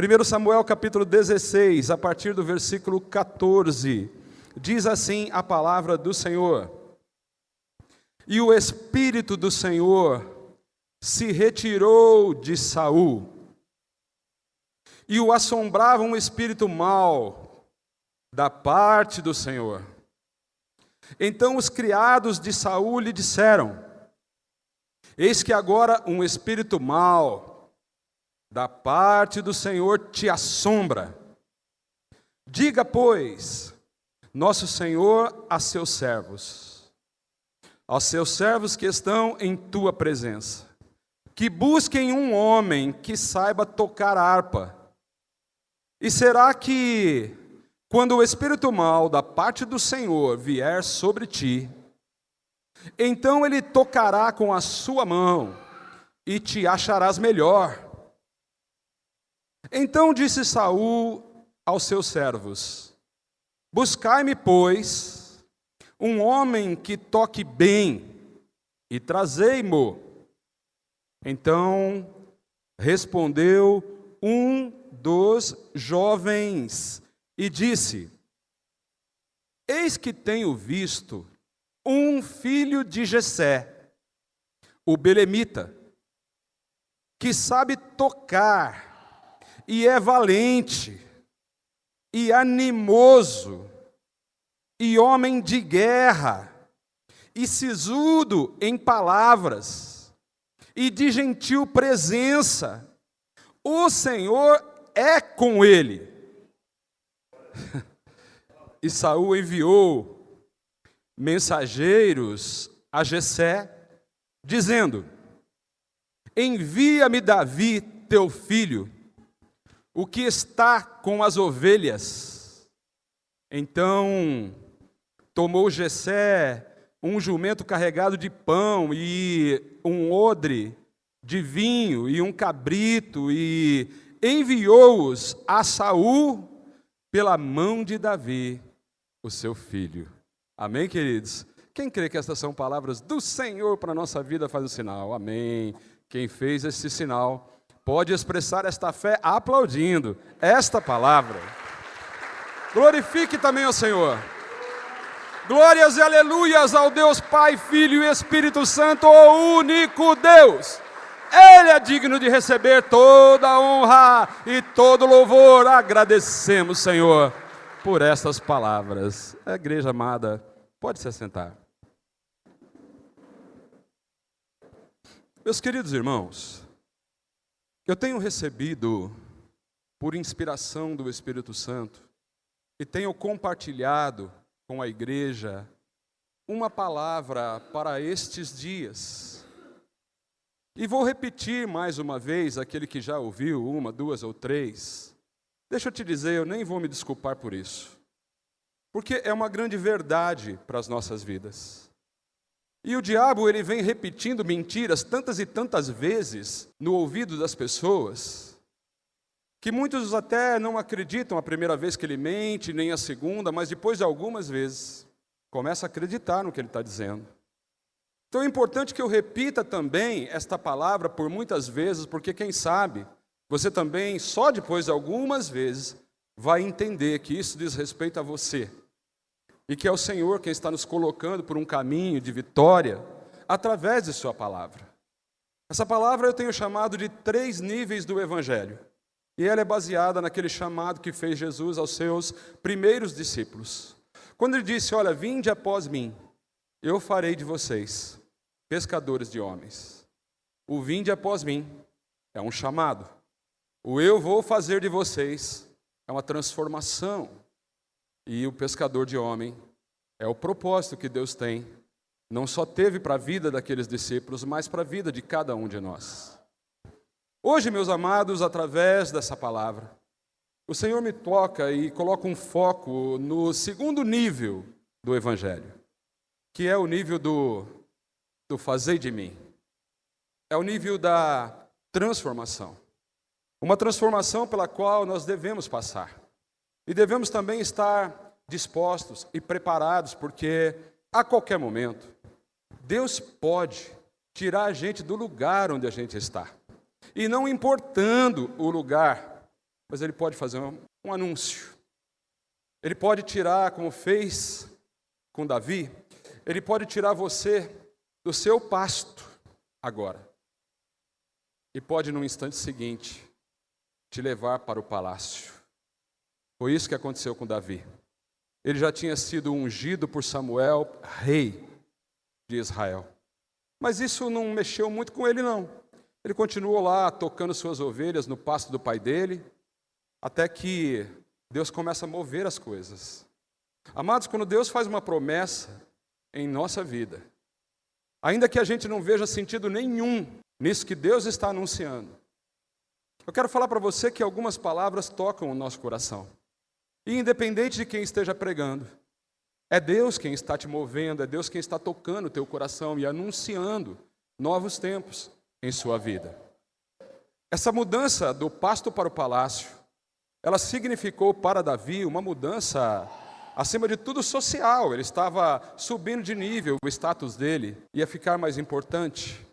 1 Samuel capítulo 16, a partir do versículo 14, diz assim a palavra do Senhor: E o Espírito do Senhor se retirou de Saul, e o assombrava um espírito mau da parte do Senhor. Então os criados de Saul lhe disseram: Eis que agora um espírito mau da parte do Senhor te assombra. Diga, pois, nosso Senhor aos seus servos que estão em tua presença, que busquem um homem que saiba tocar harpa. E será que, quando o espírito mau da parte do Senhor vier sobre ti, então ele tocará com a sua mão e te acharás melhor. Então disse Saul aos seus servos: Buscai-me, pois, um homem que toque bem, e trazei-mo. Então respondeu um dos jovens e disse: Eis que tenho visto um filho de Jessé, o belemita, que sabe tocar, e é valente, e animoso, e homem de guerra, e sisudo em palavras, e de gentil presença. O Senhor é com ele. E Saul enviou mensageiros a Jessé, dizendo: Envia-me Davi, teu filho, o que está com as ovelhas. Então tomou Jessé um jumento carregado de pão e um odre de vinho e um cabrito, e enviou-os a Saul pela mão de Davi, o seu filho. Amém, queridos? Quem crê que estas são palavras do Senhor para a nossa vida, faz o sinal. Amém. Quem fez esse sinal pode expressar esta fé aplaudindo esta palavra. Glorifique também ao Senhor. Glórias e aleluias ao Deus Pai, Filho e Espírito Santo, o único Deus. Ele é digno de receber toda a honra e todo louvor. Agradecemos, Senhor, por estas palavras. A igreja amada, pode se assentar. Meus queridos irmãos, eu tenho recebido, por inspiração do Espírito Santo, e tenho compartilhado com a igreja uma palavra para estes dias. E vou repetir mais uma vez aquele que já ouviu uma, duas ou três. Deixa eu te dizer, eu nem vou me desculpar por isso, porque é uma grande verdade para as nossas vidas. E o diabo, ele vem repetindo mentiras tantas e tantas vezes no ouvido das pessoas, que muitos até não acreditam a primeira vez que ele mente, nem a segunda, mas depois de algumas vezes, começa a acreditar no que ele está dizendo. Então é importante que eu repita também esta palavra por muitas vezes, porque quem sabe, você também, só depois de algumas vezes, vai entender que isso diz respeito a você. E que é o Senhor quem está nos colocando por um caminho de vitória, através de sua palavra. Essa palavra eu tenho chamado de 3 níveis do Evangelho. E ela é baseada naquele chamado que fez Jesus aos seus primeiros discípulos. Quando ele disse: olha, vinde após mim, eu farei de vocês pescadores de homens. O vinde após mim é um chamado. O eu vou fazer de vocês é uma transformação. E o pescador de homem é o propósito que Deus tem, não só teve para a vida daqueles discípulos, mas para a vida de cada um de nós. Hoje, meus amados, através dessa palavra, o Senhor me toca e coloca um foco no segundo nível do Evangelho, que é o nível do fazer de mim. É o nível da transformação. Uma transformação pela qual nós devemos passar. E devemos também estar dispostos e preparados, porque a qualquer momento, Deus pode tirar a gente do lugar onde a gente está. E não importando o lugar, mas ele pode fazer um anúncio. Ele pode tirar, como fez com Davi, ele pode tirar você do seu pasto agora. E pode, no instante seguinte, te levar para o palácio. Foi isso que aconteceu com Davi. Ele já tinha sido ungido por Samuel, rei de Israel. Mas isso não mexeu muito com ele, não. Ele continuou lá, tocando suas ovelhas no pasto do pai dele, até que Deus começa a mover as coisas. Amados, quando Deus faz uma promessa em nossa vida, ainda que a gente não veja sentido nenhum nisso que Deus está anunciando, eu quero falar para você que algumas palavras tocam o nosso coração. E independente de quem esteja pregando, é Deus quem está te movendo, é Deus quem está tocando o teu coração e anunciando novos tempos em sua vida. Essa mudança do pasto para o palácio, ela significou para Davi uma mudança, acima de tudo, social. Ele estava subindo de nível, o status dele ia ficar mais importante.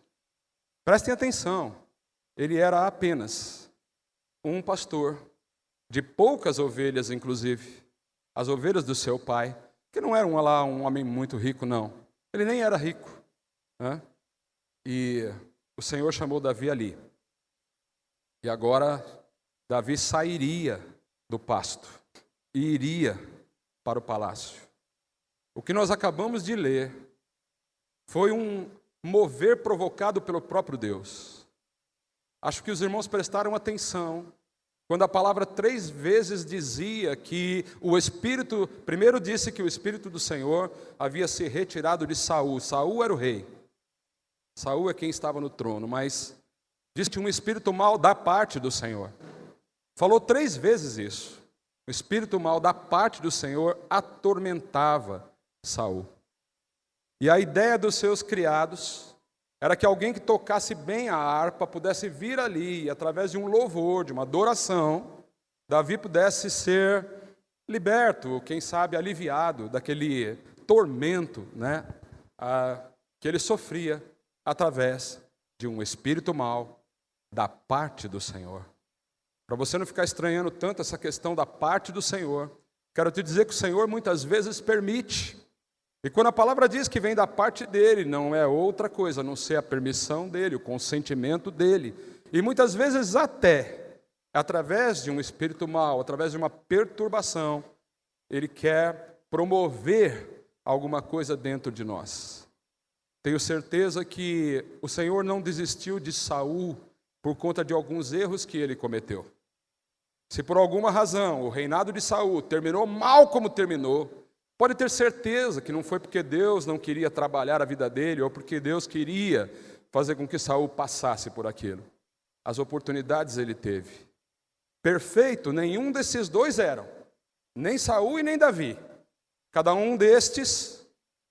Prestem atenção, ele era apenas um pastor, de poucas ovelhas, inclusive, as ovelhas do seu pai, que não era um homem muito rico, não. Ele nem era rico, né? E o Senhor chamou Davi ali. E agora Davi sairia do pasto e iria para o palácio. O que nós acabamos de ler foi um mover provocado pelo próprio Deus. Acho que os irmãos prestaram atenção quando a palavra 3 vezes dizia que o Espírito, primeiro disse que o Espírito do Senhor havia se retirado de Saul. Saul era o rei. Saul é quem estava no trono, mas disse que um espírito mau da parte do Senhor. Falou 3 vezes isso. O espírito mau da parte do Senhor atormentava Saul. E a ideia dos seus criados era que alguém que tocasse bem a harpa pudesse vir ali, e através de um louvor, de uma adoração, Davi pudesse ser liberto, quem sabe aliviado daquele tormento, né, que ele sofria através de um espírito mau da parte do Senhor. Para você não ficar estranhando tanto essa questão da parte do Senhor, quero te dizer que o Senhor muitas vezes permite. E quando a palavra diz que vem da parte dele, não é outra coisa a não ser a permissão dele, o consentimento dele. E muitas vezes até, através de um espírito mau, através de uma perturbação, ele quer promover alguma coisa dentro de nós. Tenho certeza que o Senhor não desistiu de Saul por conta de alguns erros que ele cometeu. Se por alguma razão o reinado de Saul terminou mal como terminou, pode ter certeza que não foi porque Deus não queria trabalhar a vida dele ou porque Deus queria fazer com que Saul passasse por aquilo. As oportunidades ele teve. Perfeito, nenhum desses dois eram, nem Saul e nem Davi. Cada um destes,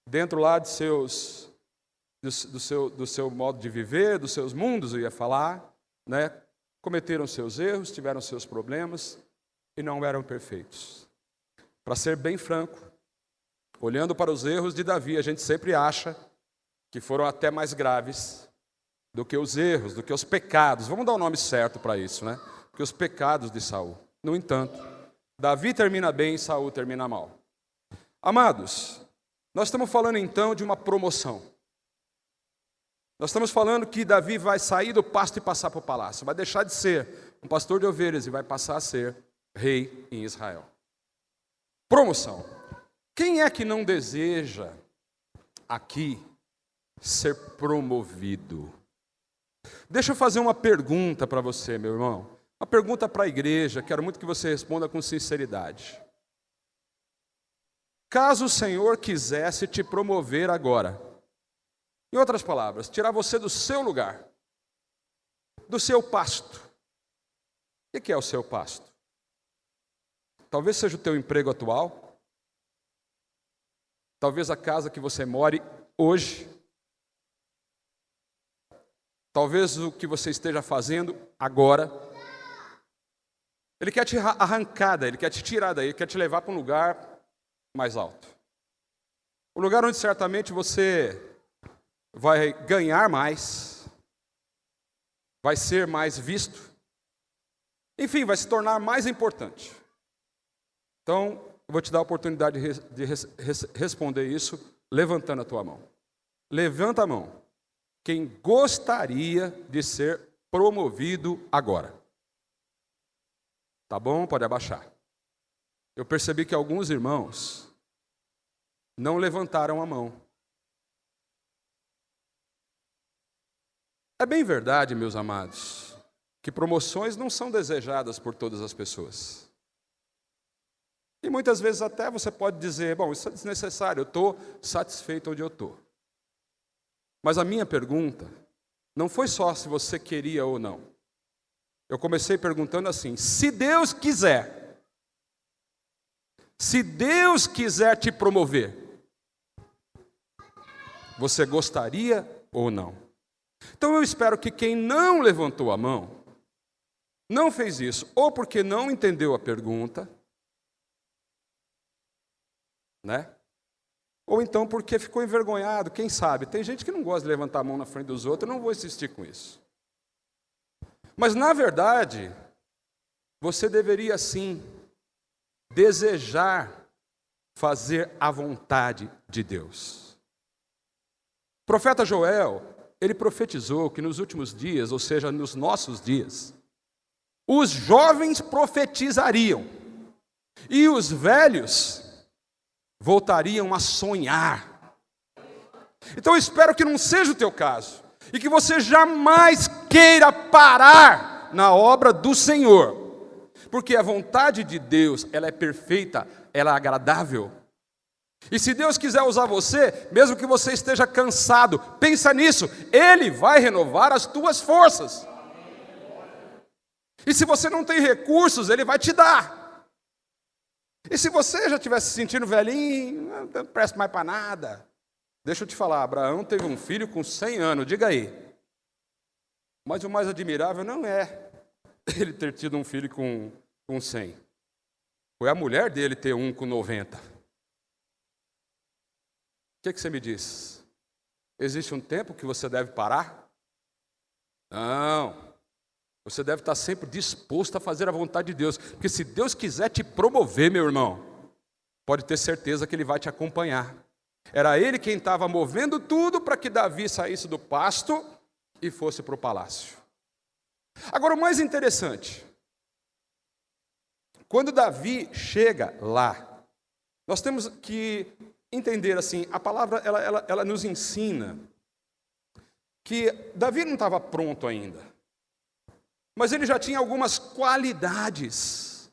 dentro lá de do seu modo de viver, dos seus mundos, eu ia falar, né? Cometeram seus erros, tiveram seus problemas e não eram perfeitos. Para ser bem franco, olhando para os erros de Davi, a gente sempre acha que foram até mais graves do que os erros, do que os pecados. Vamos dar o nome certo para isso, né? Do que os pecados de Saul. No entanto, Davi termina bem e Saul termina mal. Amados, nós estamos falando então de uma promoção. Nós estamos falando que Davi vai sair do pasto e passar para o palácio. Vai deixar de ser um pastor de ovelhas e vai passar a ser rei em Israel. Promoção. Quem é que não deseja aqui ser promovido? Deixa eu fazer uma pergunta para você, meu irmão. Uma pergunta para a igreja, quero muito que você responda com sinceridade. Caso o Senhor quisesse te promover agora, em outras palavras, tirar você do seu lugar, do seu pasto. O que é o seu pasto? Talvez seja o teu emprego atual, talvez a casa que você more hoje, talvez o que você esteja fazendo agora. Ele quer te arrancar daí, ele quer te tirar daí, ele quer te levar para um lugar mais alto. Um lugar onde certamente você vai ganhar mais, vai ser mais visto, Enfim, vai se tornar mais importante. Então, eu vou te dar a oportunidade de responder isso levantando a tua mão. Levanta a mão. Quem gostaria de ser promovido agora? Tá bom? Pode abaixar. Eu percebi que alguns irmãos não levantaram a mão. É bem verdade, meus amados, que promoções não são desejadas por todas as pessoas. E muitas vezes até você pode dizer, bom, isso é desnecessário, eu estou satisfeito onde eu estou. Mas a minha pergunta não foi só se você queria ou não. Eu comecei perguntando assim, se Deus quiser te promover, você gostaria ou não? Então eu espero que quem não levantou a mão, não fez isso, ou porque não entendeu a pergunta, né? Ou então porque ficou envergonhado, quem sabe? Tem gente que não gosta de levantar a mão na frente dos outros, eu não vou insistir com isso. Mas na verdade, você deveria sim desejar fazer a vontade de Deus. O profeta Joel, ele profetizou que nos últimos dias, ou seja, nos nossos dias, os jovens profetizariam e os velhos voltariam a sonhar. Então eu espero que não seja o teu caso e que você jamais queira parar na obra do Senhor, porque a vontade de Deus, ela é perfeita, ela é agradável. E se Deus quiser usar você, mesmo que você esteja cansado, pensa nisso, Ele vai renovar as tuas forças. E se você não tem recursos, Ele vai te dar. E se você já estiver se sentindo velhinho, não presta mais para nada. Deixa eu te falar, Abraão teve um filho com 100 anos, diga aí. Mas o mais admirável não é ele ter tido um filho com 100. Foi a mulher dele ter um com 90. O que você me diz? Existe um tempo que você deve parar? Não. Você deve estar sempre disposto a fazer a vontade de Deus. Porque se Deus quiser te promover, meu irmão, pode ter certeza que Ele vai te acompanhar. Era Ele quem estava movendo tudo para que Davi saísse do pasto e fosse para o palácio. Agora, o mais interessante, quando Davi chega lá, nós temos que entender assim, a palavra ela nos ensina que Davi não estava pronto ainda. Mas ele já tinha algumas qualidades,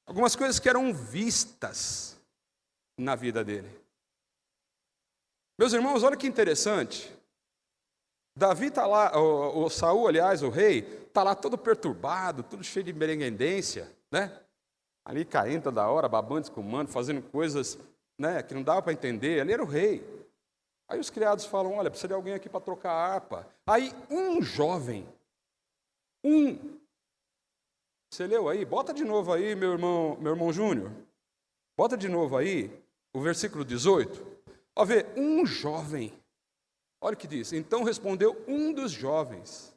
algumas coisas que eram vistas na vida dele. Meus irmãos, olha que interessante. Davi está lá, o Saul, aliás, o rei, está lá todo perturbado, tudo cheio de merenguendência, né? Ali caindo toda hora, babando, escumando, fazendo coisas, né, que não dava para entender. Ali era o rei. Aí os criados falam, olha, precisa de alguém aqui para trocar a harpa. Aí um jovem, você leu aí? Bota de novo aí, meu irmão Júnior. Bota de novo aí o versículo 18. Ó, vê, um jovem. Olha o que diz. Então respondeu um dos jovens.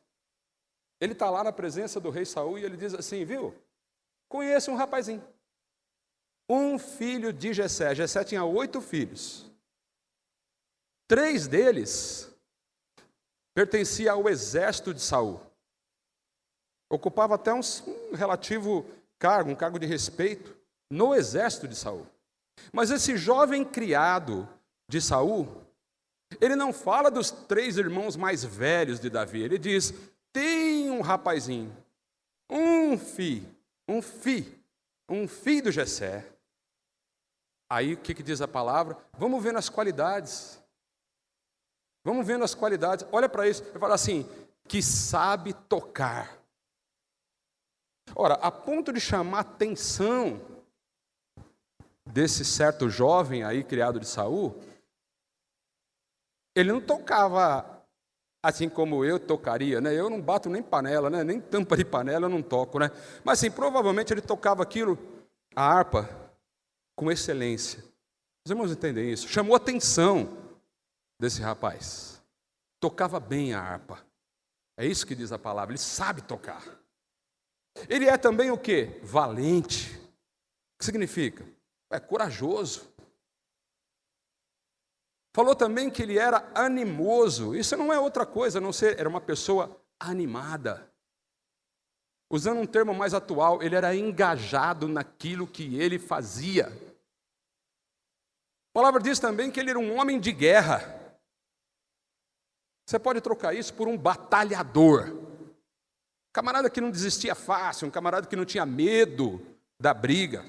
Ele está lá na presença do rei Saul e ele diz assim, viu? Conheço um rapazinho. Um filho de Jessé. Jessé tinha 8 filhos. 3 deles pertenciam ao exército de Saul. Ocupava até um relativo cargo, um cargo de respeito no exército de Saul. Mas esse jovem criado de Saul, ele não fala dos 3 irmãos mais velhos de Davi. Ele diz, tem um rapazinho, um filho do Jessé. Aí o que diz a palavra? Vamos ver nas qualidades. Vamos ver nas qualidades. Olha para isso. Ele fala assim, que sabe tocar. Ora, a ponto de chamar a atenção desse certo jovem aí, criado de Saul, ele não tocava assim como eu tocaria, né? Eu não bato nem panela, né? Nem tampa de panela eu não toco, né? Mas assim, provavelmente ele tocava aquilo, a harpa, com excelência. Os irmãos entendem isso? Chamou a atenção desse rapaz. Tocava bem a harpa. É isso que diz a palavra, ele sabe tocar. Ele é também o quê? Valente. O que significa? É corajoso. Falou também que ele era animoso. Isso não é outra coisa, a não ser, era uma pessoa animada. Usando um termo mais atual, ele era engajado naquilo que ele fazia. A palavra diz também que ele era um homem de guerra. Você pode trocar isso por um batalhador. Um camarada que não desistia fácil, um camarada que não tinha medo da briga.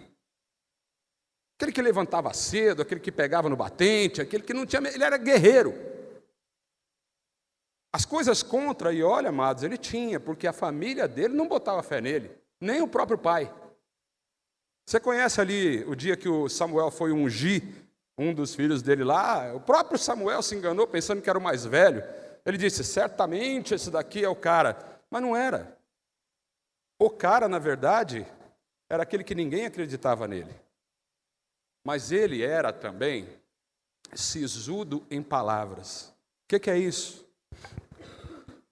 Aquele que levantava cedo, aquele que pegava no batente, aquele que não tinha medo, ele era guerreiro. As coisas contra, e olha, amados, ele tinha, porque a família dele não botava fé nele, nem o próprio pai. Você conhece ali o dia que o Samuel foi ungir um dos filhos dele lá? O próprio Samuel se enganou pensando que era o mais velho. Ele disse, certamente esse daqui é o cara. Mas não era. O cara, na verdade, era aquele que ninguém acreditava nele. Mas ele era também sisudo em palavras. O que é isso?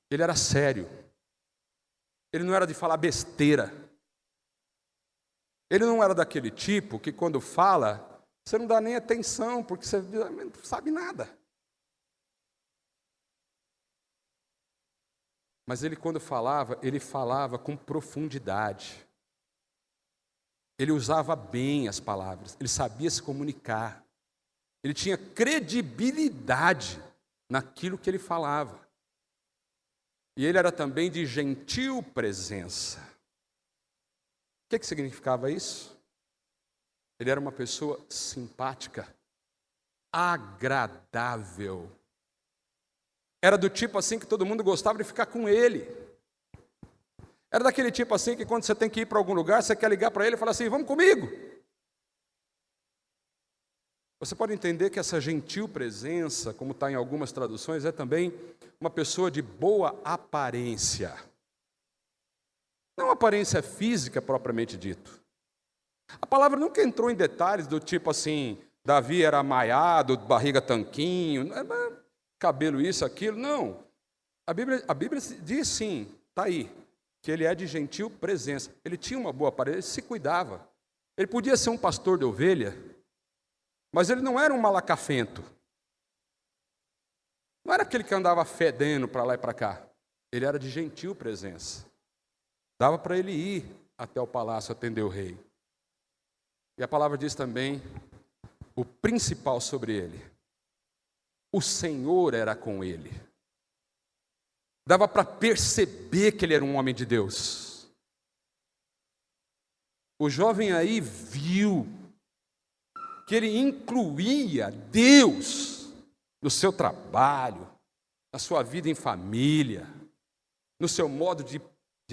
Ele era sério. Ele não era de falar besteira. Ele não era daquele tipo que quando fala, você não dá nem atenção, porque você não sabe nada. Mas ele, quando falava, ele falava com profundidade. Ele usava bem as palavras, ele sabia se comunicar. Ele tinha credibilidade naquilo que ele falava. E ele era também de gentil presença. O que significava isso? Ele era uma pessoa simpática, agradável. Era do tipo assim que todo mundo gostava de ficar com ele. Era daquele tipo assim que quando você tem que ir para algum lugar, você quer ligar para ele e falar assim, vamos comigo. Você pode entender que essa gentil presença, como está em algumas traduções, é também uma pessoa de boa aparência. Não aparência física propriamente dito. A palavra nunca entrou em detalhes do tipo assim, Davi era amaiado, barriga tanquinho, cabelo isso, aquilo, não. A Bíblia diz sim, está aí, que ele é de gentil presença. Ele tinha uma boa aparência, ele se cuidava. Ele podia ser um pastor de ovelha, mas ele não era um malacafento. Não era aquele que andava fedendo para lá e para cá. Ele era de gentil presença. Dava para ele ir até o palácio atender o rei. E a palavra diz também o principal sobre ele. O Senhor era com ele. Dava para perceber que ele era um homem de Deus. O jovem aí viu que ele incluía Deus no seu trabalho, na sua vida em família, no seu modo de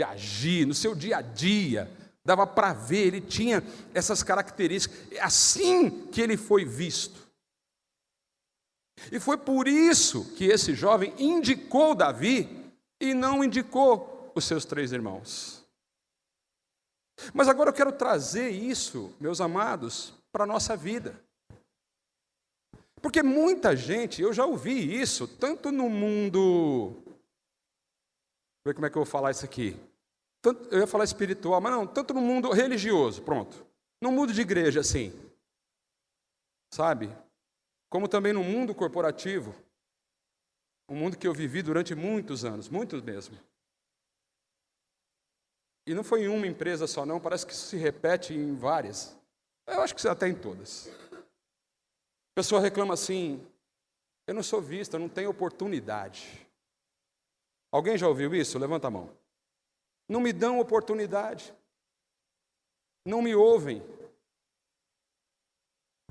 agir, no seu dia a dia. Dava para ver, ele tinha essas características. É assim que ele foi visto. E foi por isso que esse jovem indicou Davi e não indicou os seus 3 irmãos. Mas agora eu quero trazer isso, meus amados, para a nossa vida. Porque muita gente, eu já ouvi isso, tanto no mundo... Deixa eu ver como é que eu vou falar isso aqui. Eu ia falar espiritual, mas não, tanto no mundo religioso, pronto. No mundo de igreja, assim. Sabe? Como também no mundo corporativo. Um mundo que eu vivi durante muitos anos, muitos mesmo. E não foi em uma empresa só não, parece que isso se repete em várias. Eu acho que até em todas. A pessoa reclama assim, eu não sou vista, eu não tenho oportunidade. Alguém já ouviu isso? Levanta a mão. Não me dão oportunidade. Não me ouvem.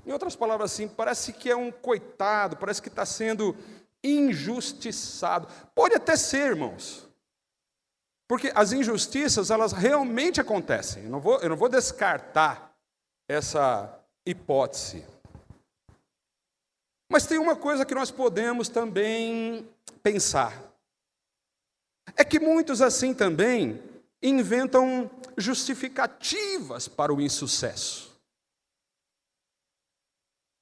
Em outras palavras assim, parece que é um coitado, parece que está sendo injustiçado. Pode até ser, irmãos. Porque as injustiças, elas realmente acontecem. Eu não vou descartar essa hipótese. Mas tem uma coisa que nós podemos também pensar. É que muitos assim também inventam justificativas para o insucesso.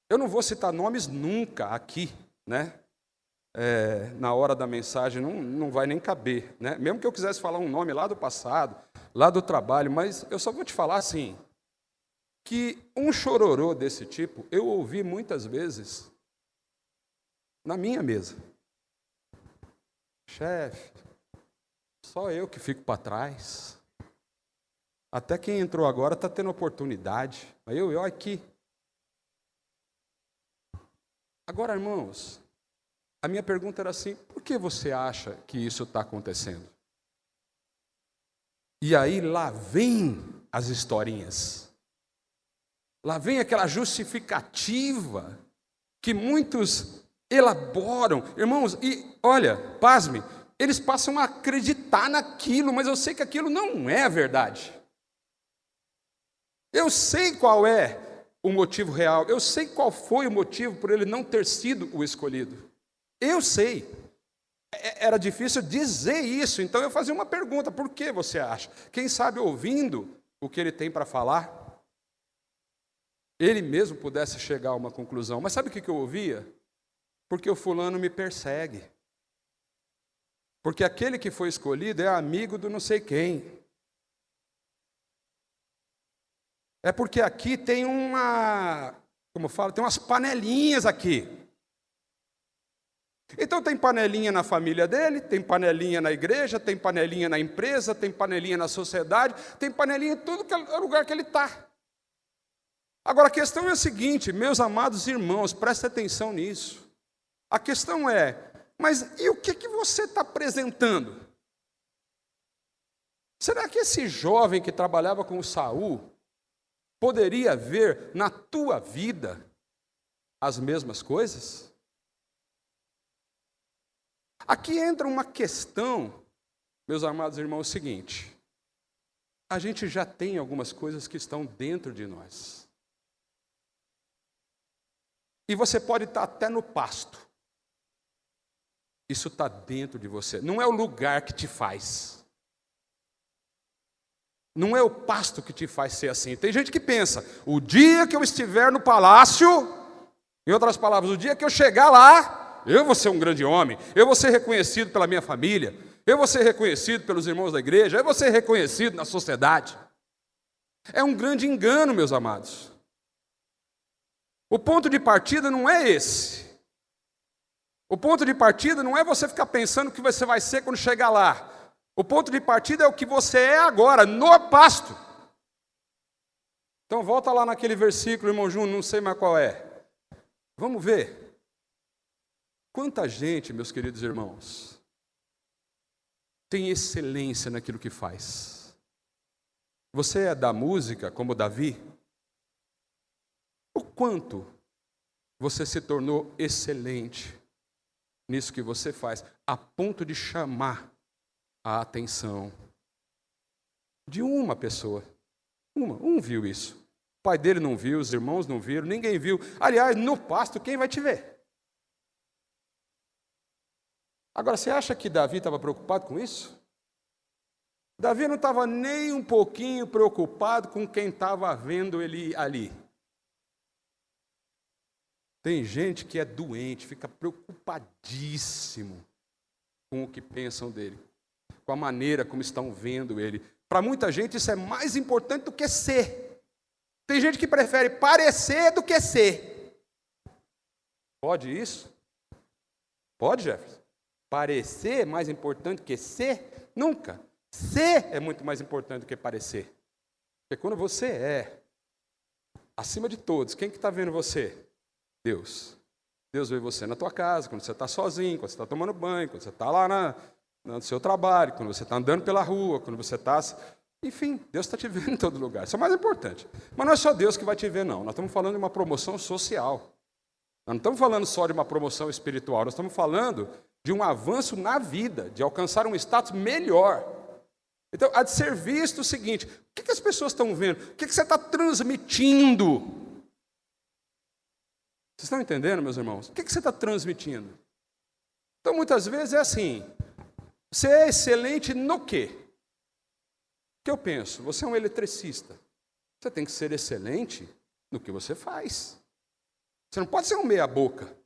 Eu não vou citar nomes nunca aqui, né? Na hora da mensagem não vai nem caber, né? Mesmo que eu quisesse falar um nome lá do passado, lá do trabalho, mas eu só vou te falar assim, que um chororô desse tipo eu ouvi muitas vezes na minha mesa. Chefe, só eu que fico para trás. Até quem entrou agora está tendo oportunidade. Aí eu aqui. Agora, irmãos, a minha pergunta era assim, por que você acha que isso está acontecendo? E aí lá vem as historinhas. Lá vem aquela justificativa que muitos elaboram. Irmãos, e olha, pasme, eles passam a acreditar naquilo, mas eu sei que aquilo não é a verdade. Eu sei qual é o motivo real, eu sei qual foi o motivo por ele não ter sido o escolhido. Eu sei. Era difícil dizer isso, então eu fazia uma pergunta, por que você acha? Quem sabe ouvindo o que ele tem para falar, ele mesmo pudesse chegar a uma conclusão. Mas sabe o que eu ouvia? Porque o fulano me persegue. Porque aquele que foi escolhido é amigo do não sei quem. É porque aqui tem tem umas panelinhas aqui. Então tem panelinha na família dele, tem panelinha na igreja, tem panelinha na empresa, tem panelinha na sociedade, tem panelinha em todo lugar que ele está. Agora a questão é a seguinte, meus amados irmãos, prestem atenção nisso. A questão é, mas e o que você está apresentando? Será que esse jovem que trabalhava com o Saul poderia ver na tua vida as mesmas coisas? Aqui entra uma questão, meus amados irmãos, seguinte. A gente já tem algumas coisas que estão dentro de nós. E você pode estar até no pasto. Isso está dentro de você. Não é o lugar que te faz. Não é o pasto que te faz ser assim. Tem gente que pensa, o dia que eu estiver no palácio, em outras palavras, o dia que eu chegar lá, eu vou ser um grande homem, eu vou ser reconhecido pela minha família, eu vou ser reconhecido pelos irmãos da igreja, eu vou ser reconhecido na sociedade. É um grande engano, meus amados. O ponto de partida não é esse. O ponto de partida não é você ficar pensando o que você vai ser quando chegar lá. O ponto de partida é o que você é agora, no pasto. Então volta lá naquele versículo, irmão Júnior, não sei mais qual é. Vamos ver. Quanta gente, meus queridos irmãos, tem excelência naquilo que faz. Você é da música, como Davi? O quanto você se tornou excelente nisso que você faz, a ponto de chamar a atenção de uma pessoa. Um viu isso. O pai dele não viu, os irmãos não viram, ninguém viu. Aliás, no pasto, quem vai te ver? Agora, você acha que Davi estava preocupado com isso? Davi não estava nem um pouquinho preocupado com quem estava vendo ele ali. Tem gente que é doente, fica preocupadíssimo com o que pensam dele, com a maneira como estão vendo ele. Para muita gente isso é mais importante do que ser. Tem gente que prefere parecer do que ser. Pode isso? Pode, Jefferson? Parecer é mais importante do que ser? Nunca. Ser é muito mais importante do que parecer. Porque quando você é, acima de todos, quem que está vendo você? Deus. Deus vê você na tua casa, quando você está sozinho, quando você está tomando banho, quando você está lá no seu trabalho, quando você está andando pela rua, quando você está... Enfim, Deus está te vendo em todo lugar. Isso é o mais importante. Mas não é só Deus que vai te ver, não. Nós estamos falando de uma promoção social. Nós não estamos falando só de uma promoção espiritual. Nós estamos falando de um avanço na vida, de alcançar um status melhor. Então, há de ser visto o seguinte, o que as pessoas estão vendo? O que você está transmitindo? Vocês estão entendendo, meus irmãos? O que você está transmitindo? Então, muitas vezes é assim, você é excelente no quê? O que eu penso? Você é um eletricista. Você tem que ser excelente no que você faz. Você não pode ser um meia-boca.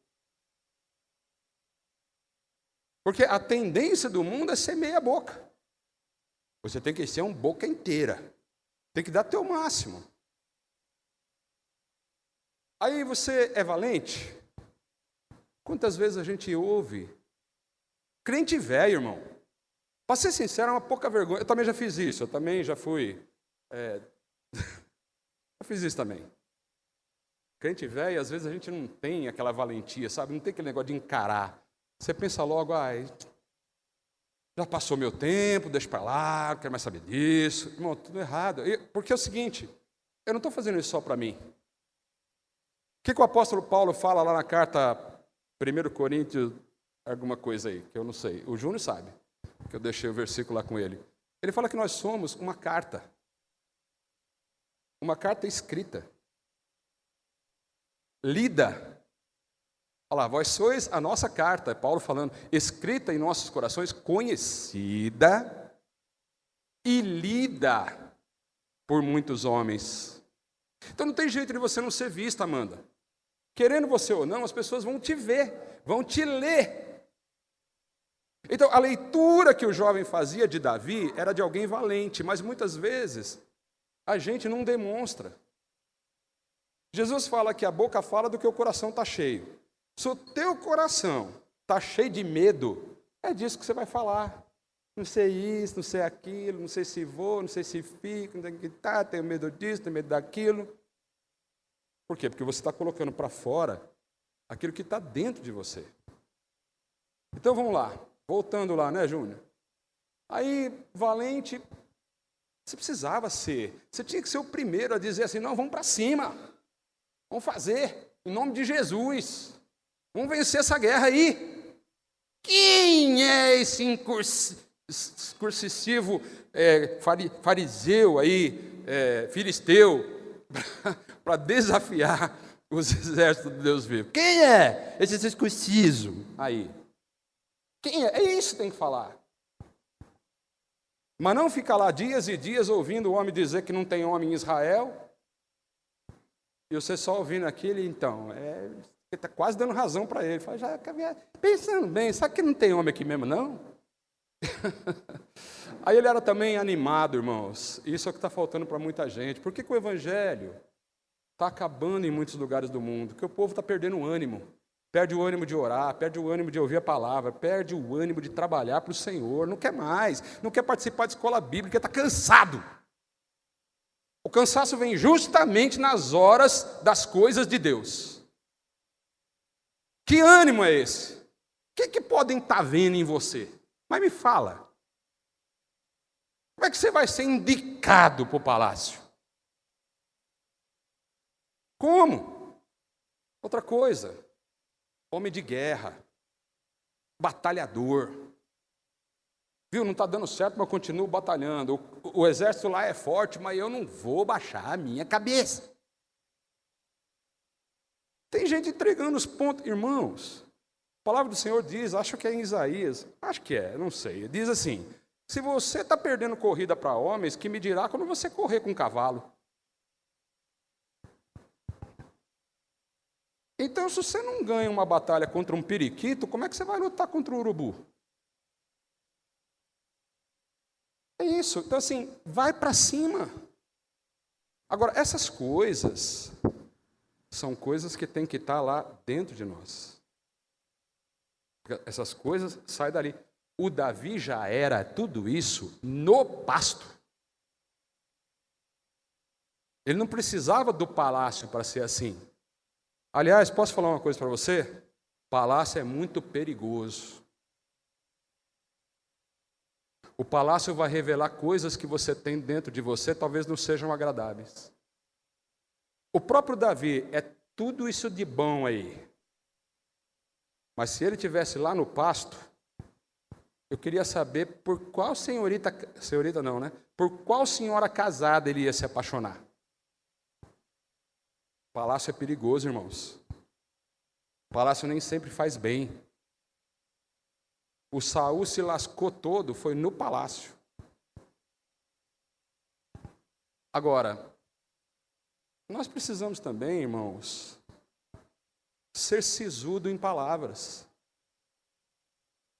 Porque a tendência do mundo é ser meia-boca. Você tem que ser um boca inteira. Tem que dar teu máximo. Aí você é valente? Quantas vezes a gente ouve? Crente velho, irmão. Para ser sincero, é uma pouca vergonha. Eu também já fiz isso. Eu também já fui... eu fiz isso também. Crente velho, às vezes a gente não tem aquela valentia, sabe? Não tem aquele negócio de encarar. Você pensa logo, já passou meu tempo, deixa para lá, não quero mais saber disso. Irmão, tudo errado. Porque é o seguinte, eu não estou fazendo isso só para mim. O que o apóstolo Paulo fala lá na carta 1 Coríntios, alguma coisa aí, que eu não sei. O Júnior sabe, que eu deixei o versículo lá com ele. Ele fala que nós somos uma carta escrita, lida. Olha lá, vós sois a nossa carta, é Paulo falando, escrita em nossos corações, conhecida e lida por muitos homens. Então não tem jeito de você não ser vista, Amanda. Querendo você ou não, as pessoas vão te ver, vão te ler. Então, a leitura que o jovem fazia de Davi era de alguém valente, mas muitas vezes a gente não demonstra. Jesus fala que a boca fala do que o coração está cheio. Se o teu coração está cheio de medo, é disso que você vai falar. Não sei isso, não sei aquilo, não sei se vou, não sei se fico, não sei o que tá, tenho medo disso, tenho medo daquilo. Por quê? Porque você está colocando para fora aquilo que está dentro de você. Então vamos lá, voltando lá, né, Júnior? Aí, valente, você precisava ser. Você tinha que ser o primeiro a dizer assim, não, vamos para cima. Vamos fazer, em nome de Jesus. Vamos vencer essa guerra aí. Quem é esse incursitivo fariseu aí, filisteu, para desafiar os exércitos de Deus vivo? Quem é esse circunciso aí? Quem é? É isso que tem que falar. Mas não ficar lá dias e dias ouvindo o homem dizer que não tem homem em Israel, e você só ouvindo aquilo, então, está quase dando razão para ele. Fala, já pensando bem, sabe que não tem homem aqui mesmo, não? Aí ele era também animado, irmãos. Isso é o que está faltando para muita gente. Por que o evangelho está acabando em muitos lugares do mundo? Porque o povo está perdendo o ânimo. Perde o ânimo de orar, perde o ânimo de ouvir a palavra, perde o ânimo de trabalhar para o Senhor. Não quer mais, não quer participar de escola bíblica, está cansado. O cansaço vem justamente nas horas das coisas de Deus. Que ânimo é esse? O que podem estar vendo em você? Mas me fala. Como é que você vai ser indicado para o palácio? Como? Outra coisa. Homem de guerra. Batalhador. Viu, não está dando certo, mas eu continuo batalhando. O exército lá é forte, mas eu não vou baixar a minha cabeça. Tem gente entregando os pontos. Irmãos, a palavra do Senhor diz, acho que é em Isaías, acho que é, não sei. Diz assim, se você está perdendo corrida para homens, que me dirá quando você correr com um cavalo? Então, se você não ganha uma batalha contra um periquito, como é que você vai lutar contra um urubu? É isso. Então, assim, vai para cima. Agora, essas coisas são coisas que tem que estar lá dentro de nós. Essas coisas saem dali. O Davi já era tudo isso no pasto. Ele não precisava do palácio para ser assim. Aliás, posso falar uma coisa para você? Palácio é muito perigoso. O palácio vai revelar coisas que você tem dentro de você, talvez não sejam agradáveis. O próprio Davi é tudo isso de bom aí. Mas se ele estivesse lá no pasto, eu queria saber por qual senhorita não, né? Por qual senhora casada ele ia se apaixonar. O palácio é perigoso, irmãos. O palácio nem sempre faz bem. O Saul se lascou todo, foi no palácio. Agora, nós precisamos também, irmãos, ser sisudo em palavras.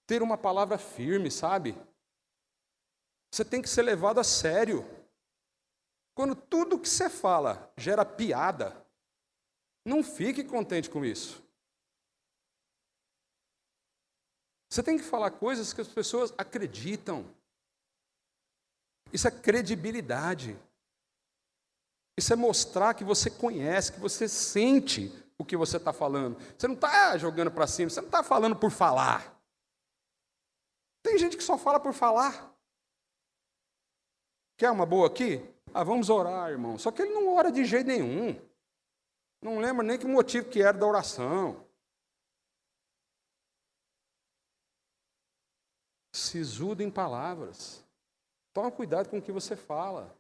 Ter uma palavra firme, sabe? Você tem que ser levado a sério. Quando tudo que você fala gera piada, não fique contente com isso. Você tem que falar coisas que as pessoas acreditam. Isso é credibilidade. Isso é mostrar que você conhece, que você sente o que você está falando. Você não está jogando para cima, você não está falando por falar. Tem gente que só fala por falar. Quer uma boa aqui? Vamos orar, irmão. Só que ele não ora de jeito nenhum. Não lembra nem que motivo que era da oração. Sisudo em palavras. Toma cuidado com o que você fala.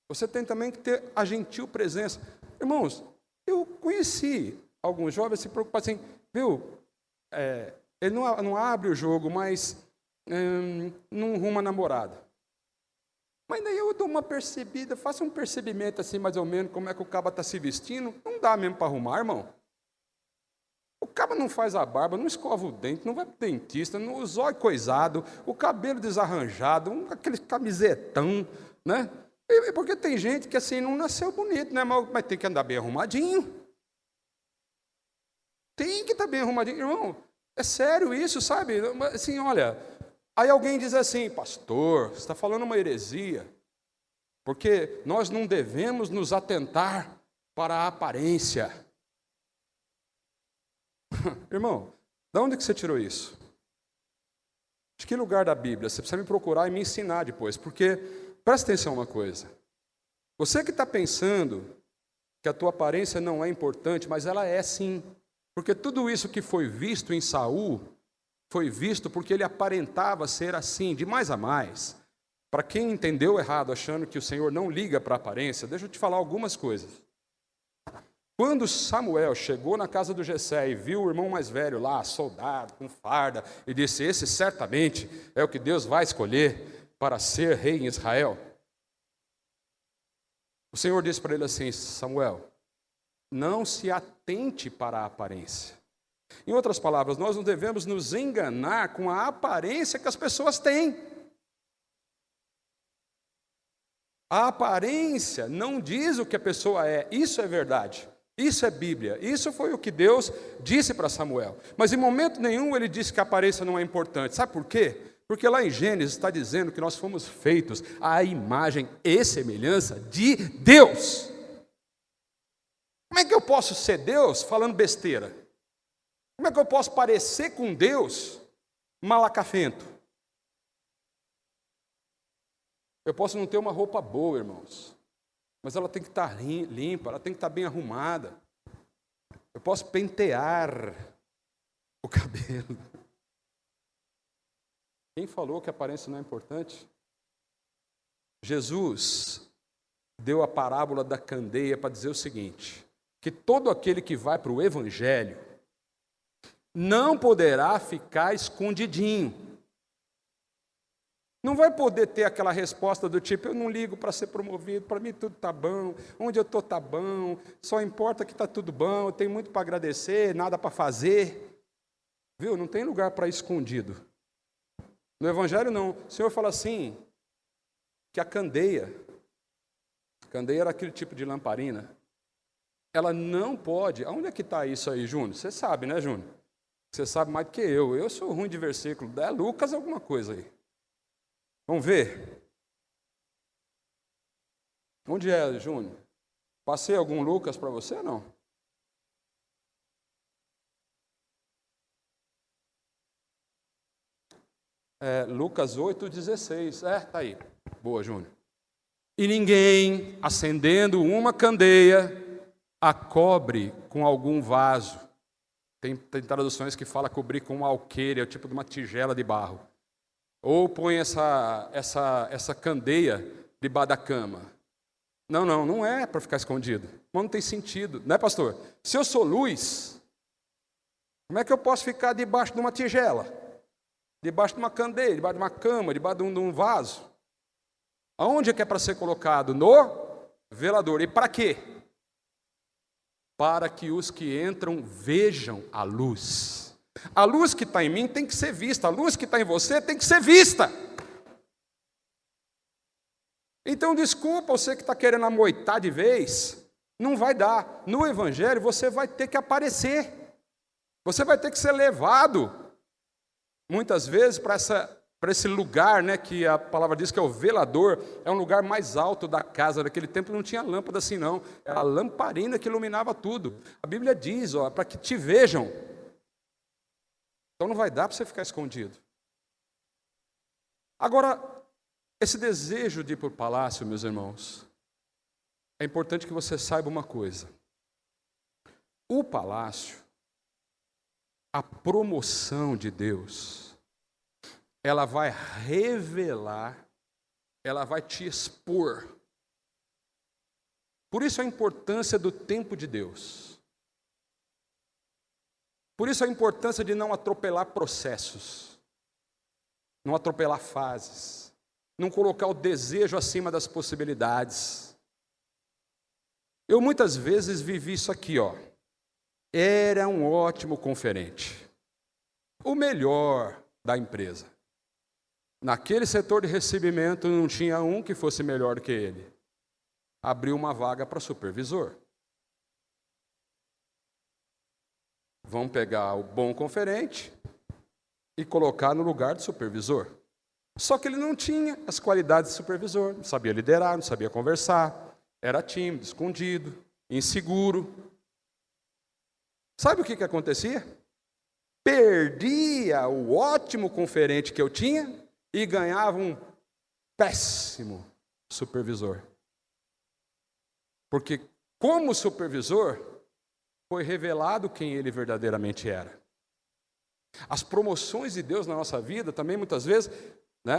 Você tem também que ter a gentil presença. Irmãos, eu conheci alguns jovens se preocupam assim, viu? Ele não abre o jogo, mas não arruma namorada. Mas daí eu dou uma percebida, faço um percebimento assim, mais ou menos, como é que o caba está se vestindo. Não dá mesmo para arrumar, irmão. O caba não faz a barba, não escova o dente, não vai para o dentista, não, os olhos coisados, o cabelo desarranjado, aquele camisetão, né? Porque tem gente que assim não nasceu bonito, né? Mas tem que andar bem arrumadinho. Tem que estar bem arrumadinho. Irmão, é sério isso, sabe? Assim, olha, aí alguém diz assim, pastor, você está falando uma heresia, porque nós não devemos nos atentar para a aparência. Irmão, de onde que você tirou isso? De que lugar da Bíblia? Você precisa me procurar e me ensinar depois, porque, presta atenção uma coisa, você que está pensando que a tua aparência não é importante, mas ela é sim, porque tudo isso que foi visto em Saul, foi visto porque ele aparentava ser assim, de mais a mais. Para quem entendeu errado, achando que o Senhor não liga para a aparência, deixa eu te falar algumas coisas. Quando Samuel chegou na casa do Jessé e viu o irmão mais velho lá, soldado, com farda, e disse, esse certamente é o que Deus vai escolher para ser rei em Israel. O Senhor disse para ele assim, Samuel, não se atente para a aparência. Em outras palavras, nós não devemos nos enganar com a aparência que as pessoas têm. A aparência não diz o que a pessoa é, isso é verdade. Isso é Bíblia, isso foi o que Deus disse para Samuel. Mas em momento nenhum ele disse que a aparência não é importante. Sabe por quê? Porque lá em Gênesis está dizendo que nós fomos feitos à imagem e semelhança de Deus. Como é que eu posso ser Deus falando besteira? Como é que eu posso parecer com Deus malacafento? Eu posso não ter uma roupa boa, irmãos, mas ela tem que estar limpa, ela tem que estar bem arrumada. Eu posso pentear o cabelo. Quem falou que a aparência não é importante? Jesus deu a parábola da candeia para dizer o seguinte, que todo aquele que vai para o Evangelho não poderá ficar escondidinho. Não vai poder ter aquela resposta do tipo, eu não ligo para ser promovido, para mim tudo está bom, onde eu estou está bom, só importa que está tudo bom, eu tenho muito para agradecer, nada para fazer. Viu? Não tem lugar para escondido. No Evangelho não. O Senhor fala assim, que a candeia era aquele tipo de lamparina, ela não pode, onde é que está isso aí, Júnior? Você sabe, né, Júnior? Você sabe mais do que eu sou ruim de versículo, é Lucas alguma coisa aí. Vamos ver? Onde é, Júnior? Passei algum Lucas para você ou não? Lucas 8,16. Está aí. Boa, Júnior. E ninguém, acendendo uma candeia, a cobre com algum vaso. Tem traduções que fala cobrir com um alqueire, é o tipo de uma tigela de barro. Ou põe essa candeia debaixo da cama. Não é para ficar escondido. Não tem sentido, não é, pastor? Se eu sou luz, como é que eu posso ficar debaixo de uma tigela? Debaixo de uma candeia, debaixo de uma cama, debaixo de um vaso? Aonde é que é para ser colocado? No velador. E para quê? Para que os que entram vejam a luz. A luz que está em mim tem que ser vista, a luz que está em você tem que ser vista. Então, desculpa, você que está querendo amoitar de vez, não vai dar. No Evangelho, você vai ter que aparecer. Você vai ter que ser levado, muitas vezes, para esse lugar, né, que a palavra diz que é o velador, é um lugar mais alto da casa. Naquele tempo não tinha lâmpada assim, não. Era a lamparina que iluminava tudo. A Bíblia diz, para que te vejam. Então não vai dar para você ficar escondido. Agora, esse desejo de ir para o palácio, meus irmãos, é importante que você saiba uma coisa. O palácio, a promoção de Deus, ela vai revelar, ela vai te expor. Por isso a importância do tempo de Deus. Por isso a importância de não atropelar processos, não atropelar fases, não colocar o desejo acima das possibilidades. Eu muitas vezes vivi isso aqui, Era um ótimo conferente, o melhor da empresa. Naquele setor de recebimento não tinha um que fosse melhor do que ele. Abriu uma vaga para supervisor. Vamos pegar o bom conferente e colocar no lugar de supervisor. Só que ele não tinha as qualidades de supervisor, não sabia liderar, não sabia conversar, era tímido, escondido, inseguro. Sabe o que acontecia? Perdia o ótimo conferente que eu tinha e ganhava um péssimo supervisor. Porque, como supervisor, foi revelado quem ele verdadeiramente era. As promoções de Deus na nossa vida também, muitas vezes,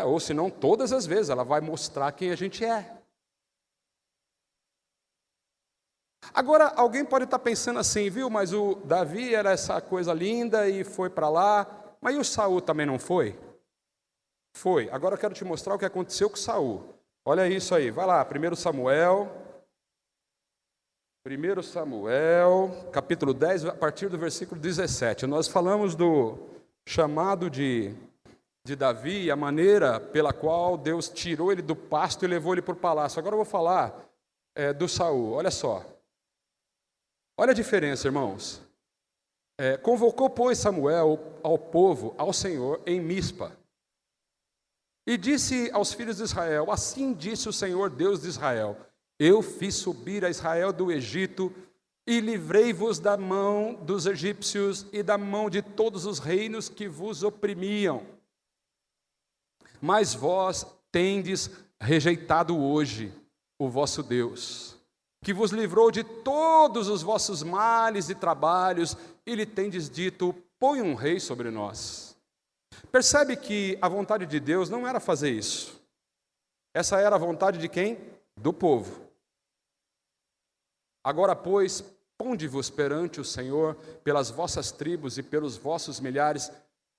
ou se não todas as vezes, ela vai mostrar quem a gente é. Agora, alguém pode estar pensando assim, viu, mas o Davi era essa coisa linda e foi para lá, mas e o Saul também não foi? Foi. Agora eu quero te mostrar o que aconteceu com Saul. Olha isso aí, vai lá, 1 Samuel, capítulo 10, a partir do versículo 17. Nós falamos do chamado de Davi, a maneira pela qual Deus tirou ele do pasto e levou ele para o palácio. Agora eu vou falar do Saul, olha só. Olha a diferença, irmãos. Convocou, pois, Samuel ao povo, ao Senhor, em Mispa. E disse aos filhos de Israel, assim disse o Senhor, Deus de Israel, eu fiz subir a Israel do Egito e livrei-vos da mão dos egípcios e da mão de todos os reinos que vos oprimiam. Mas vós tendes rejeitado hoje o vosso Deus, que vos livrou de todos os vossos males e trabalhos, e lhe tendes dito, põe um rei sobre nós. Percebe que a vontade de Deus não era fazer isso. Essa era a vontade de quem? Do povo. Agora, pois, ponde-vos perante o Senhor, pelas vossas tribos e pelos vossos milhares,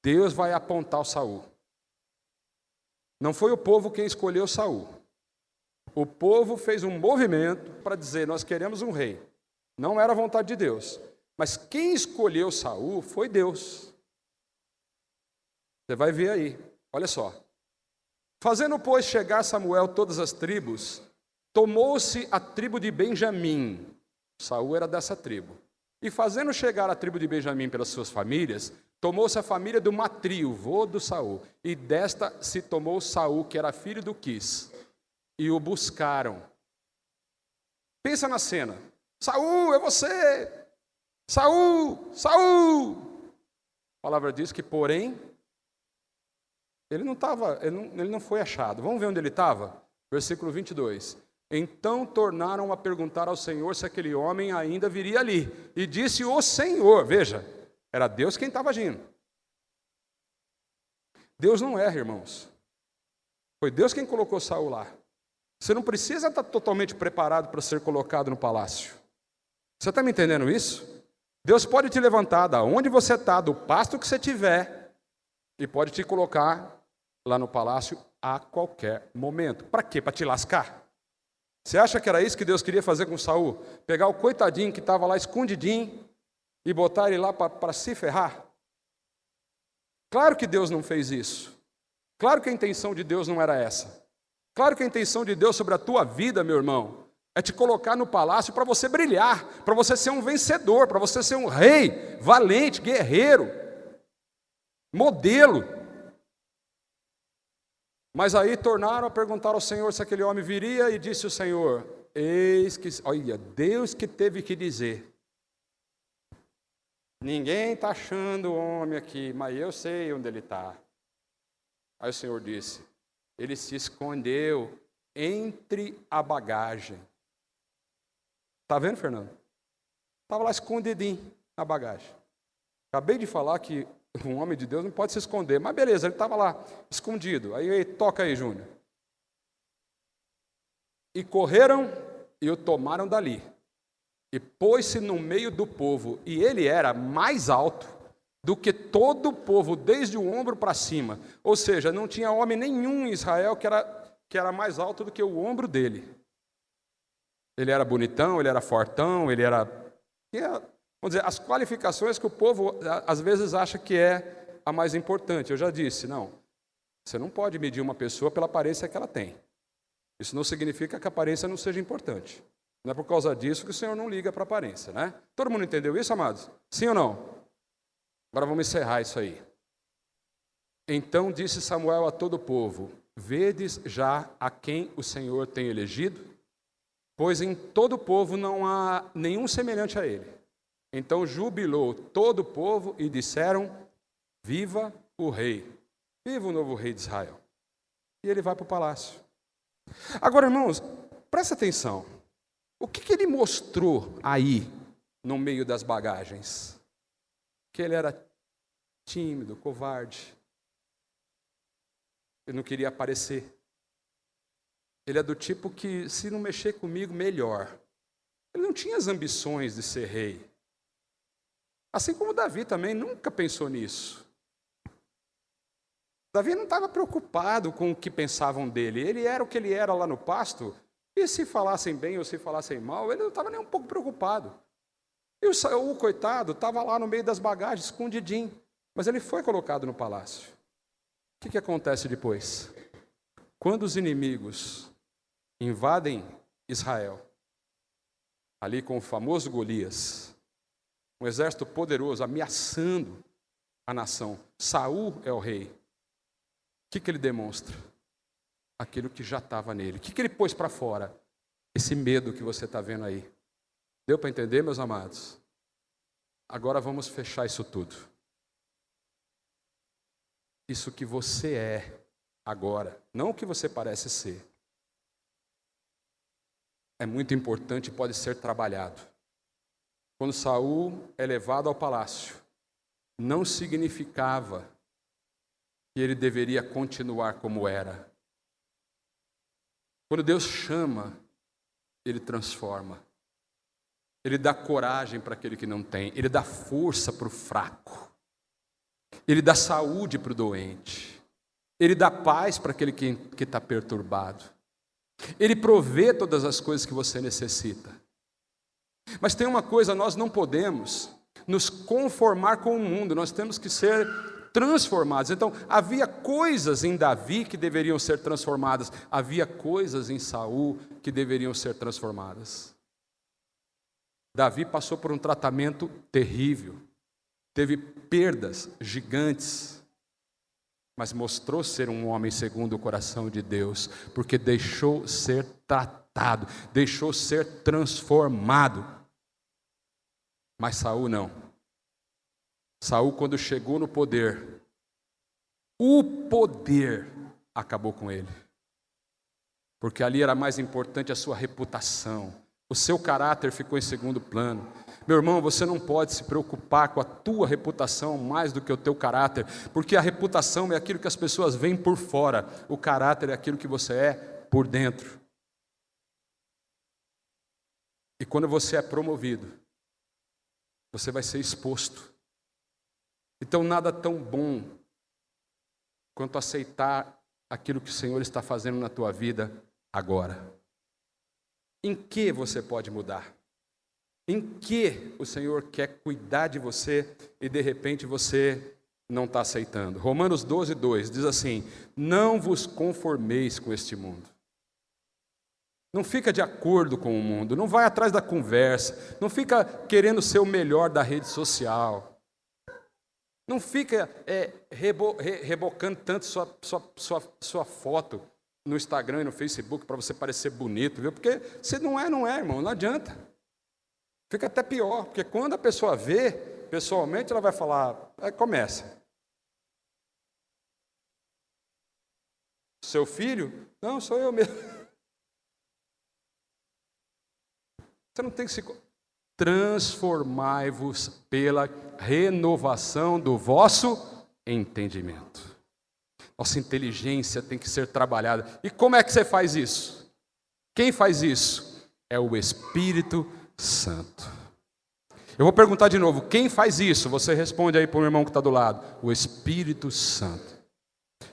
Deus vai apontar o Saul. Não foi o povo quem escolheu Saul. O povo fez um movimento para dizer, nós queremos um rei. Não era a vontade de Deus. Mas quem escolheu Saul foi Deus. Você vai ver aí, olha só. Fazendo, pois, chegar Samuel todas as tribos, tomou-se a tribo de Benjamim. Saul era dessa tribo. E fazendo chegar a tribo de Benjamim pelas suas famílias, tomou-se a família do Matrio, vô do Saul. E desta se tomou Saul, que era filho do Quis. E o buscaram. Pensa na cena. Saul, é você! Saul! Saul! A palavra diz que, porém, ele não foi achado. Vamos ver onde ele estava? Versículo 22. Então tornaram a perguntar ao Senhor se aquele homem ainda viria ali. E disse o Senhor, veja, era Deus quem estava agindo. Deus não erra, irmãos. Foi Deus quem colocou Saul lá. Você não precisa estar totalmente preparado para ser colocado no palácio. Você está me entendendo isso? Deus pode te levantar da onde você está, do pasto que você tiver, e pode te colocar lá no palácio a qualquer momento. Para quê? Para te lascar? Você acha que era isso que Deus queria fazer com Saul? Pegar o coitadinho que estava lá escondidinho e botar ele lá para se ferrar? Claro que Deus não fez isso. Claro que a intenção de Deus não era essa. Claro que a intenção de Deus sobre a tua vida, meu irmão, é te colocar no palácio para você brilhar, para você ser um vencedor, para você ser um rei, valente, guerreiro, modelo. Mas aí tornaram a perguntar ao Senhor se aquele homem viria, e disse o Senhor: eis que, olha, Deus que teve que dizer, ninguém está achando o homem aqui, mas eu sei onde ele está. Aí o Senhor disse: ele se escondeu entre a bagagem. Está vendo, Fernando? Estava lá escondidinho na bagagem. Acabei de falar que um homem de Deus não pode se esconder, mas beleza, ele estava lá, escondido. Aí toca aí, Júnior. E correram e o tomaram dali, e pôs-se no meio do povo, e ele era mais alto do que todo o povo, desde o ombro para cima. Ou seja, não tinha homem nenhum em Israel que era mais alto do que o ombro dele. Ele era bonitão, ele era fortão, ele era... Vamos dizer, as qualificações que o povo às vezes acha que é a mais importante. Eu já disse, não, você não pode medir uma pessoa pela aparência que ela tem. Isso não significa que a aparência não seja importante. Não é por causa disso que o Senhor não liga para a aparência, né? Todo mundo entendeu isso, amados? Sim ou não? Agora vamos encerrar isso aí. Então disse Samuel a todo o povo: vedes já a quem o Senhor tem elegido? Pois em todo o povo não há nenhum semelhante a ele. Então jubilou todo o povo e disseram: viva o rei, viva o novo rei de Israel. E ele vai para o palácio. Agora, irmãos, presta atenção. O que ele mostrou aí, no meio das bagagens? Que ele era tímido, covarde. Ele não queria aparecer. Ele é do tipo que, se não mexer comigo, melhor. Ele não tinha as ambições de ser rei. Assim como Davi também nunca pensou nisso. Davi não estava preocupado com o que pensavam dele. Ele era o que ele era lá no pasto, e se falassem bem ou se falassem mal, ele não estava nem um pouco preocupado. E o Saul, coitado, estava lá no meio das bagagens, escondidinho. Mas ele foi colocado no palácio. O que acontece depois? Quando os inimigos invadem Israel, ali com o famoso Golias, um exército poderoso ameaçando a nação. Saul é o rei. O que ele demonstra? Aquilo que já estava nele. O que ele pôs para fora? Esse medo que você está vendo aí. Deu para entender, meus amados? Agora vamos fechar isso tudo. Isso que você é agora, não o que você parece ser, é muito importante e pode ser trabalhado. Quando Saul é levado ao palácio, não significava que ele deveria continuar como era. Quando Deus chama, Ele transforma. Ele dá coragem para aquele que não tem. Ele dá força para o fraco. Ele dá saúde para o doente. Ele dá paz para aquele que está perturbado. Ele provê todas as coisas que você necessita. Mas tem uma coisa, nós não podemos nos conformar com o mundo, nós temos que ser transformados. Então, havia coisas em Davi que deveriam ser transformadas, havia coisas em Saul que deveriam ser transformadas. Davi passou por um tratamento terrível, teve perdas gigantes, mas mostrou ser um homem segundo o coração de Deus, porque deixou ser tratado, deixou ser transformado. Mas Saul não. Saul, quando chegou no poder, o poder acabou com ele. Porque ali era mais importante a sua reputação. O seu caráter ficou em segundo plano. Meu irmão, você não pode se preocupar com a tua reputação mais do que o teu caráter, porque a reputação é aquilo que as pessoas veem por fora, o caráter é aquilo que você é por dentro. E quando você é promovido, você vai ser exposto. Então nada tão bom quanto aceitar aquilo que o Senhor está fazendo na tua vida agora. Em que você pode mudar? Em que o Senhor quer cuidar de você e de repente você não está aceitando? Romanos 12:2 diz assim: não vos conformeis com este mundo. Não fica de acordo com o mundo, não vai atrás da conversa, não fica querendo ser o melhor da rede social, não fica rebocando tanto sua foto no Instagram e no Facebook para você parecer bonito, viu? Porque se não é, irmão, não adianta. Fica até pior, porque quando a pessoa vê, pessoalmente, ela vai falar, começa. Seu filho? Não, sou eu mesmo. Você não tem que se... Transformai-vos pela renovação do vosso entendimento. Nossa inteligência tem que ser trabalhada. E como é que você faz isso? Quem faz isso? É o Espírito Santo. Eu vou perguntar de novo, quem faz isso? Você responde aí para o irmão que está do lado. O Espírito Santo.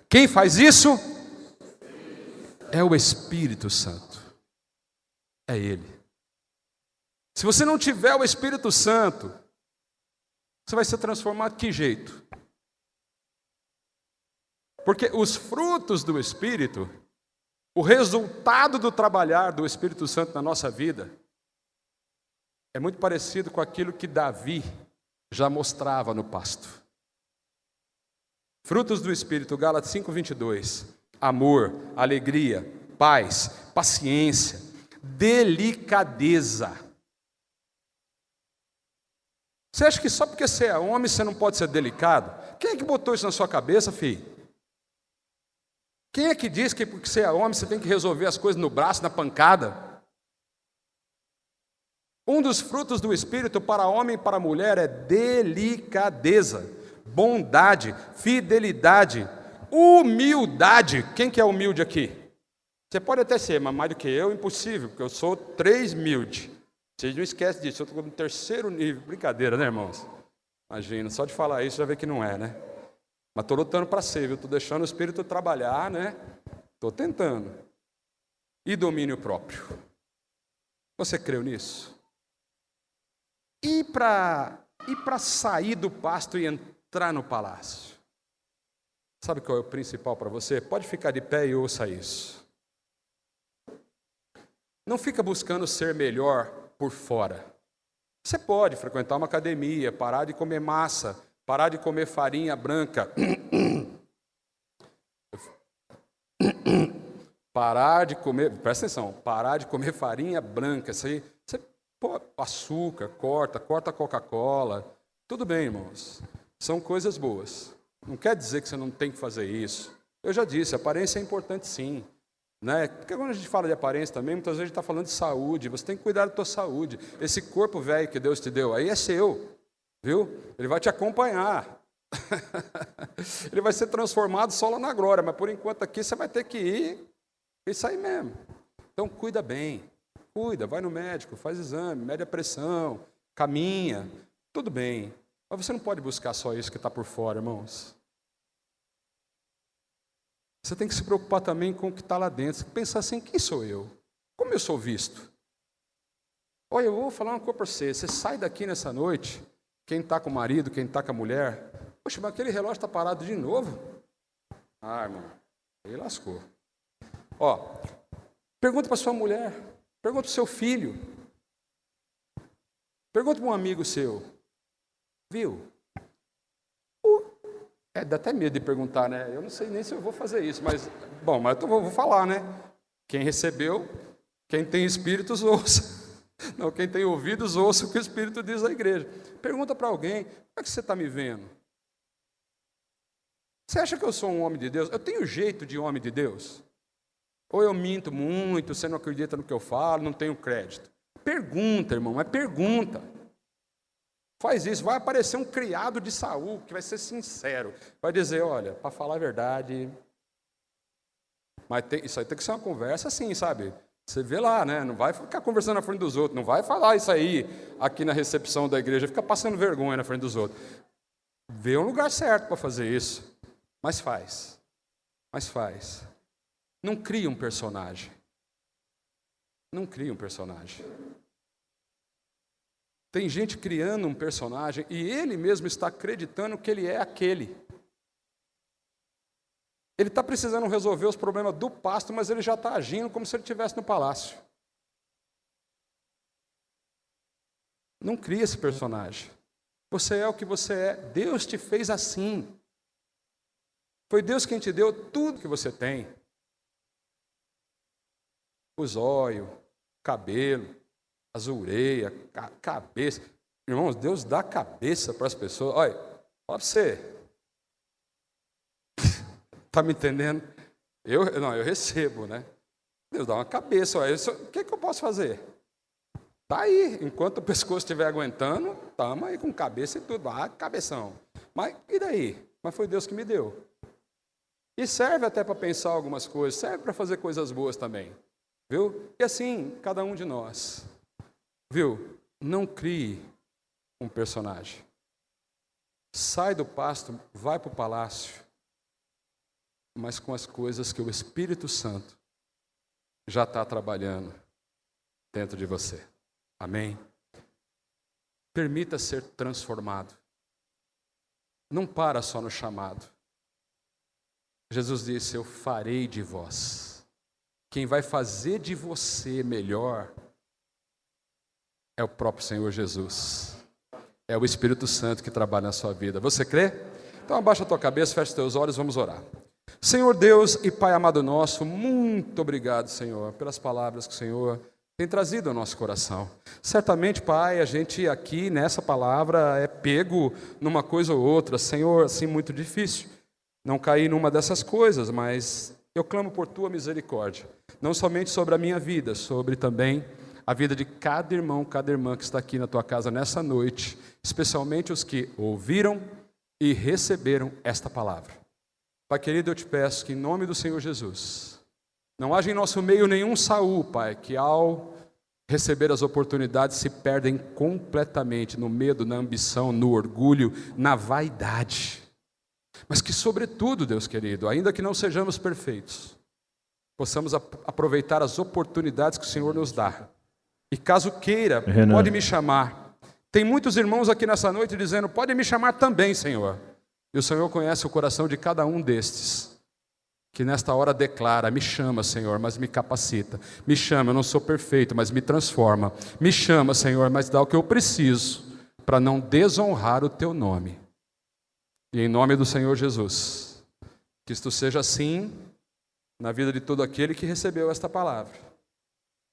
Quem faz isso? É o Espírito Santo. É Ele. Se você não tiver o Espírito Santo, você vai ser transformado de que jeito? Porque os frutos do Espírito, o resultado do trabalhar do Espírito Santo na nossa vida, é muito parecido com aquilo que Davi já mostrava no pasto. Frutos do Espírito, Gálatas 5:22. Amor, alegria, paz, paciência, delicadeza. Você acha que só porque você é homem você não pode ser delicado? Quem é que botou isso na sua cabeça, filho? Quem é que diz que porque você é homem você tem que resolver as coisas no braço, na pancada? Um dos frutos do Espírito para homem e para mulher é delicadeza, bondade, fidelidade, humildade. Quem que é humilde aqui? Você pode até ser, mas mais do que eu, impossível, porque eu sou 3 humilde. Vocês não esquecem disso, eu estou no 3º nível. Brincadeira, né, irmãos? Imagina, só de falar isso já vê que não é, né? Mas estou lutando para ser, viu? Estou deixando o Espírito trabalhar, né? Estou tentando. E domínio próprio. Você creu nisso? E para sair do pasto e entrar no palácio? Sabe qual é o principal para você? Pode ficar de pé e ouça isso. Não fica buscando ser melhor por fora. Você pode frequentar uma academia, parar de comer massa, parar de comer farinha branca, parar de comer, presta atenção, parar de comer farinha branca, isso aí, açúcar, corta a Coca-Cola, tudo bem, irmãos, são coisas boas. Não quer dizer que você não tem que fazer isso. Eu já disse, a aparência é importante sim. Né? Porque quando a gente fala de aparência também, muitas vezes a gente está falando de saúde, você tem que cuidar da tua saúde. Esse corpo velho que Deus te deu aí é seu, viu? Ele vai te acompanhar. Ele vai ser transformado só lá na glória, mas por enquanto aqui você vai ter que ir e sair mesmo. Então cuida bem, vai no médico, faz exame, mede a pressão, caminha, tudo bem. Mas você não pode buscar só isso que está por fora, irmãos. Você tem que se preocupar também com o que está lá dentro. Você tem que pensar assim, quem sou eu? Como eu sou visto? Olha, eu vou falar uma coisa para você. Você sai daqui nessa noite, quem está com o marido, quem está com a mulher, poxa, mas aquele relógio está parado de novo? Ah, irmão, aí lascou. Ó, pergunta para sua mulher, pergunta para o seu filho, pergunta para um amigo seu, viu? Dá até medo de perguntar, né? Eu não sei nem se eu vou fazer isso, mas eu vou falar, né? Quem recebeu, quem tem espíritos, ouça. Não, quem tem ouvidos, ouça o que o Espírito diz à igreja. Pergunta para alguém, como é que você está me vendo? Você acha que eu sou um homem de Deus? Eu tenho jeito de homem de Deus? Ou eu minto muito, você não acredita no que eu falo, não tenho crédito? Pergunta, irmão, pergunta. Faz isso, vai aparecer um criado de Saul, que vai ser sincero. Vai dizer, olha, para falar a verdade... Mas isso aí tem que ser uma conversa assim, sabe? Você vê lá, né? Não vai ficar conversando na frente dos outros, não vai falar isso aí aqui na recepção da igreja, fica passando vergonha na frente dos outros. Vê um lugar certo para fazer isso, mas faz. Não cria um personagem. Tem gente criando um personagem e ele mesmo está acreditando que ele é aquele. Ele está precisando resolver os problemas do pasto, mas ele já está agindo como se ele estivesse no palácio. Não crie esse personagem. Você é o que você é. Deus te fez assim. Foi Deus quem te deu tudo que você tem. Os olhos, cabelo, as orelhas, cabeça. Irmãos, Deus dá cabeça para as pessoas. Olha, fala para você. Está me entendendo? Eu recebo, né? Deus dá uma cabeça. Olha, o que eu posso fazer? Está aí. Enquanto o pescoço estiver aguentando, estamos aí com cabeça e tudo. Ah, cabeção. Mas e daí? Mas foi Deus que me deu. E serve até para pensar algumas coisas. Serve para fazer coisas boas também. Viu? E assim, cada um de nós. Viu? Não crie um personagem. Sai do pasto, vai para o palácio. Mas com as coisas que o Espírito Santo já está trabalhando dentro de você. Amém? Permita ser transformado. Não para só no chamado. Jesus disse, eu farei de vós. Quem vai fazer de você melhor é o próprio Senhor Jesus. É o Espírito Santo que trabalha na sua vida. Você crê? Então abaixa a tua cabeça, fecha os teus olhos, vamos orar. Senhor Deus e Pai amado nosso, muito obrigado, Senhor, pelas palavras que o Senhor tem trazido ao nosso coração. Certamente, Pai, a gente aqui nessa palavra é pego numa coisa ou outra, Senhor, assim muito difícil não cair numa dessas coisas, mas eu clamo por Tua misericórdia, não somente sobre a minha vida, sobre também a vida de cada irmão, cada irmã que está aqui na Tua casa nessa noite, especialmente os que ouviram e receberam esta palavra. Pai querido, eu te peço que em nome do Senhor Jesus, não haja em nosso meio nenhum Saul, Pai, que ao receber as oportunidades se perdem completamente no medo, na ambição, no orgulho, na vaidade. Mas que sobretudo, Deus querido, ainda que não sejamos perfeitos, possamos aproveitar as oportunidades que o Senhor nos dá. E caso queira, pode me chamar. Tem muitos irmãos aqui nessa noite dizendo, pode me chamar também, Senhor. E o Senhor conhece o coração de cada um destes, que nesta hora declara, me chama, Senhor, mas me capacita. Me chama, eu não sou perfeito, mas me transforma. Me chama, Senhor, mas dá o que eu preciso, para não desonrar o Teu nome. E em nome do Senhor Jesus, que isto seja assim na vida de todo aquele que recebeu esta palavra.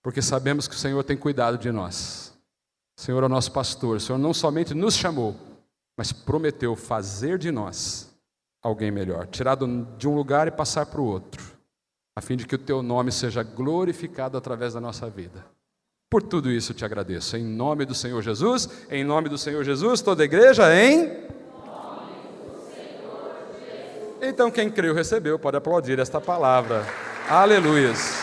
Porque sabemos que o Senhor tem cuidado de nós. O Senhor é o nosso pastor. O Senhor não somente nos chamou, mas prometeu fazer de nós alguém melhor, tirado de um lugar e passar para o outro, a fim de que o Teu nome seja glorificado através da nossa vida. Por tudo isso te agradeço, em nome do Senhor Jesus, em nome do Senhor Jesus, toda a igreja, em nome do Senhor Jesus. Então quem creu recebeu, pode aplaudir esta palavra. Aleluias.